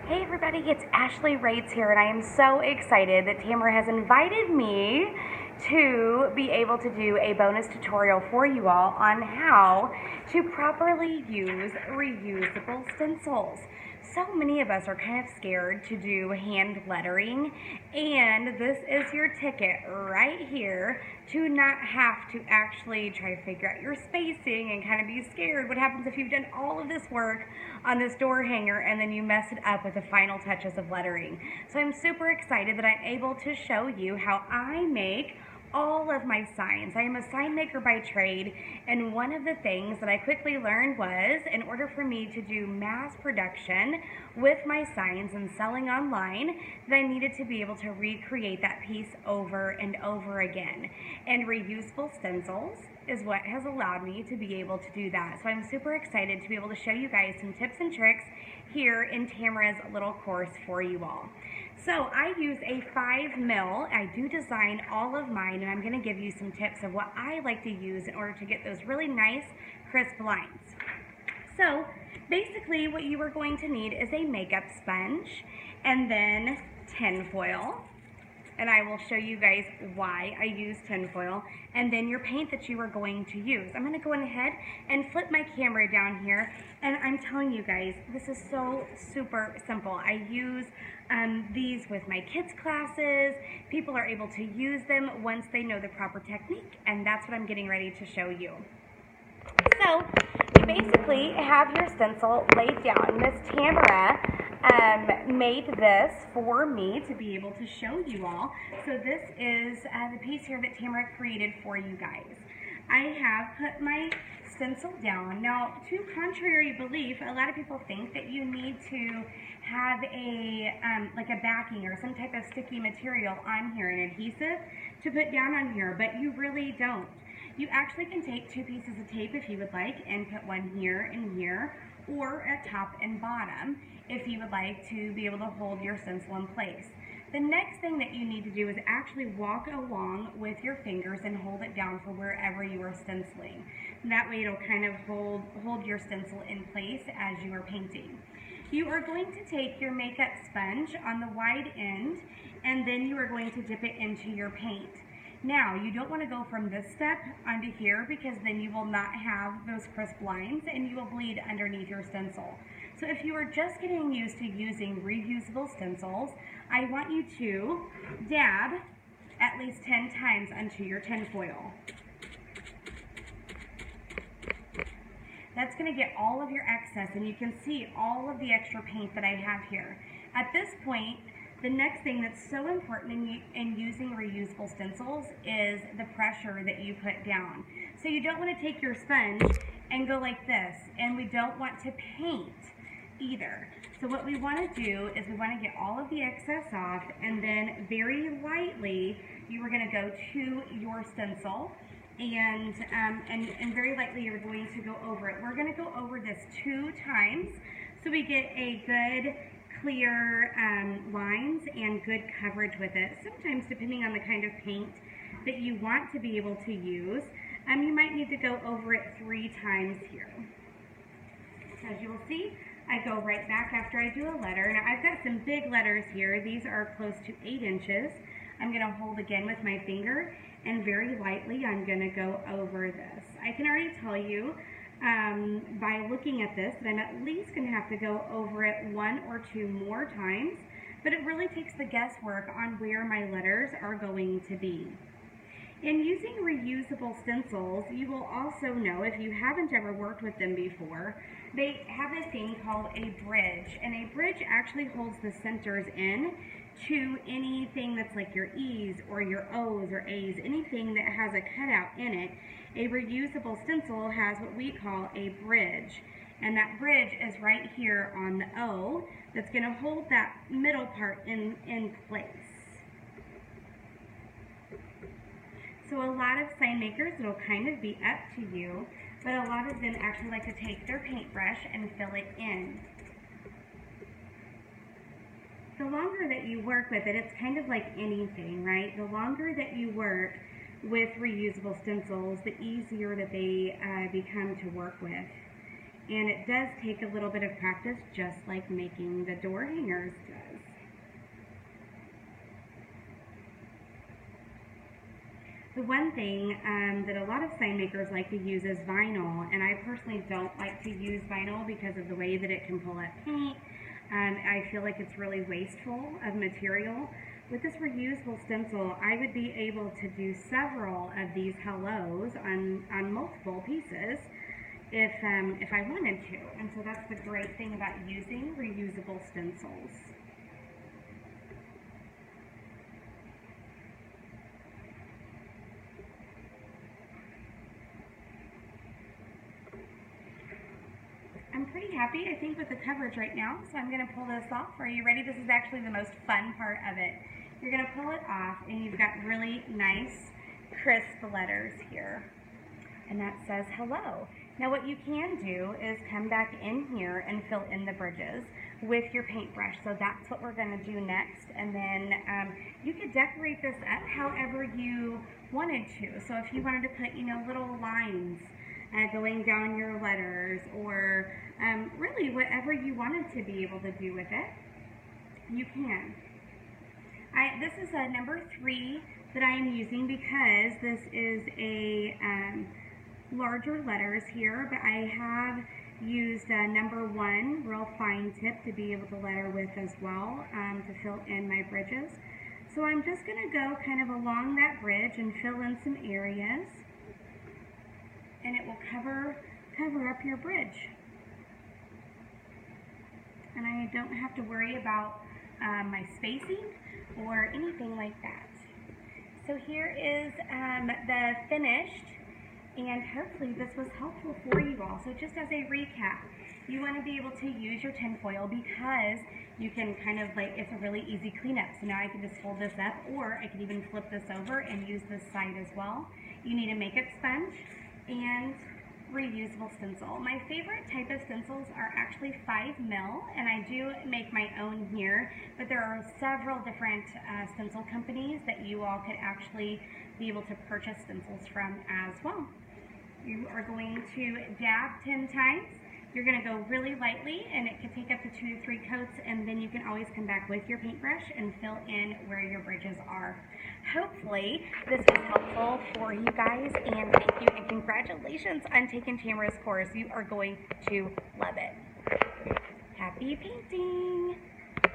Hey everybody, it's Ashley Raetz here, and I am so excited that Tamara has invited me to be able to do a bonus tutorial for you all on how to properly use reusable stencils. So many of us are kind of scared to do hand lettering, and this is your ticket right here to not have to actually try to figure out your spacing and kind of be scared. What happens if you've done all of this work on this door hanger and then you mess it up with the final touches of lettering? So I'm super excited that I'm able to show you how I make all of my signs. I am a sign maker by trade, and one of the things that I quickly learned was, in order for me to do mass production with my signs and selling online, that I needed to be able to recreate that piece over and over again. And reusable stencils is what has allowed me to be able to do that. So I'm super excited to be able to show you guys some tips and tricks here in Tamara's little course for you all. So I use a 5mm. I do design all of mine, and I'm going to give you some tips of what I like to use in order to get those really nice, crisp lines. So basically what you are going to need is a makeup sponge and then tinfoil. And I will show you guys why I use tinfoil, and then your paint that you are going to use. I'm going to go ahead and flip my camera down here, and I'm telling you guys, this is so super simple. I use these with my kids' classes. People are able to use them once they know the proper technique, and that's what I'm getting ready to show you. So you basically have your stencil laid down. Miss Tamara made this for me to be able to show you all. So this is the piece here that Tamara created for you guys. I have put my stencil down. Now, to contrary belief, a lot of people think that you need to have a like a backing or some type of sticky material on here, an adhesive, to put down on here, but you really don't. You actually can take two pieces of tape if you would like and put one here and here, or at top and bottom if you would like to be able to hold your stencil in place. The next thing that you need to do is actually walk along with your fingers and hold it down for wherever you are stenciling. That way it'll kind of hold your stencil in place as you are painting. You are going to take your makeup sponge on the wide end, and then you are going to dip it into your paint. Now, you don't want to go from this step onto here, because then you will not have those crisp lines and you will bleed underneath your stencil. So if you are just getting used to using reusable stencils, I want you to dab at least 10 times onto your tinfoil. That's going to get all of your excess, and you can see all of the extra paint that I have here. At this point, the next thing that's so important in using reusable stencils is the pressure that you put down. So you don't want to take your sponge and go like this, and we don't want to paint either. So what we want to do is we want to get all of the excess off, and then very lightly you are going to go to your stencil, and very lightly you're going to go over it. We're going to go over this 2 times so we get a good clear lines and good coverage with it. Sometimes, depending on the kind of paint that you want to be able to use, you might need to go over it 3 times here. As you will see, I go right back after I do a letter. Now I've got some big letters here. These are close to 8 inches. I'm going to hold again with my finger, and very lightly I'm going to go over this. I can already tell you by looking at this that I'm at least going to have to go over it 1 or 2 more times, but it really takes the guesswork on where my letters are going to be. In using reusable stencils, you will also know, if you haven't ever worked with them before, they have a thing called a bridge, and a bridge actually holds the centers in to anything that's like your E's or your O's or A's, anything that has a cutout in it. A reusable stencil has what we call a bridge, and that bridge is right here on the O that's going to hold that middle part in place. So a lot of sign makers, it'll kind of be up to you, but a lot of them actually like to take their paintbrush and fill it in. The longer that you work with it, it's kind of like anything, right? The longer that you work with reusable stencils, the easier that they become to work with. And it does take a little bit of practice, just like making the door hangers does. The one thing that a lot of sign makers like to use is vinyl, and I personally don't like to use vinyl because of the way that it can pull up paint. I feel like it's really wasteful of material. With this reusable stencil, I would be able to do several of these hellos on multiple pieces if I wanted to. And so that's the great thing about using reusable stencils. I'm pretty happy, I think, with the coverage right now, so I'm going to pull this off. Are you ready? This is actually the most fun part of it. You're going to pull it off, and you've got really nice, crisp letters here. And that says hello. Now what you can do is come back in here and fill in the bridges with your paintbrush. So that's what we're going to do next. And then you could decorate this up however you wanted to. So if you wanted to put, little lines going down your letters, or really whatever you wanted to be able to do with it, you can. This is a number 3 that I am using because this is a larger letters here, but I have used number 1 real fine tip to be able to letter with as well, to fill in my bridges. So I'm just going to go kind of along that bridge and fill in some areas, and it will cover up your bridge. And I don't have to worry about my spacing or anything like that. So here is the finished, and hopefully this was helpful for you all. So just as a recap, you want to be able to use your tinfoil because you can kind of it's a really easy cleanup. So now I can just fold this up, or I can even flip this over and use this side as well. You need a makeup sponge and reusable stencil. My favorite type of stencils are actually 5 mil, and I do make my own here, but there are several different stencil companies that you all could actually be able to purchase stencils from as well. You are going to dab 10 times. You're going to go really lightly, and it can take up to 2 to 3 coats, and then you can always come back with your paintbrush and fill in where your bridges are. Hopefully this was helpful for you guys, and thank you and congratulations on taking Tamara's course. You are going to love it. Happy painting!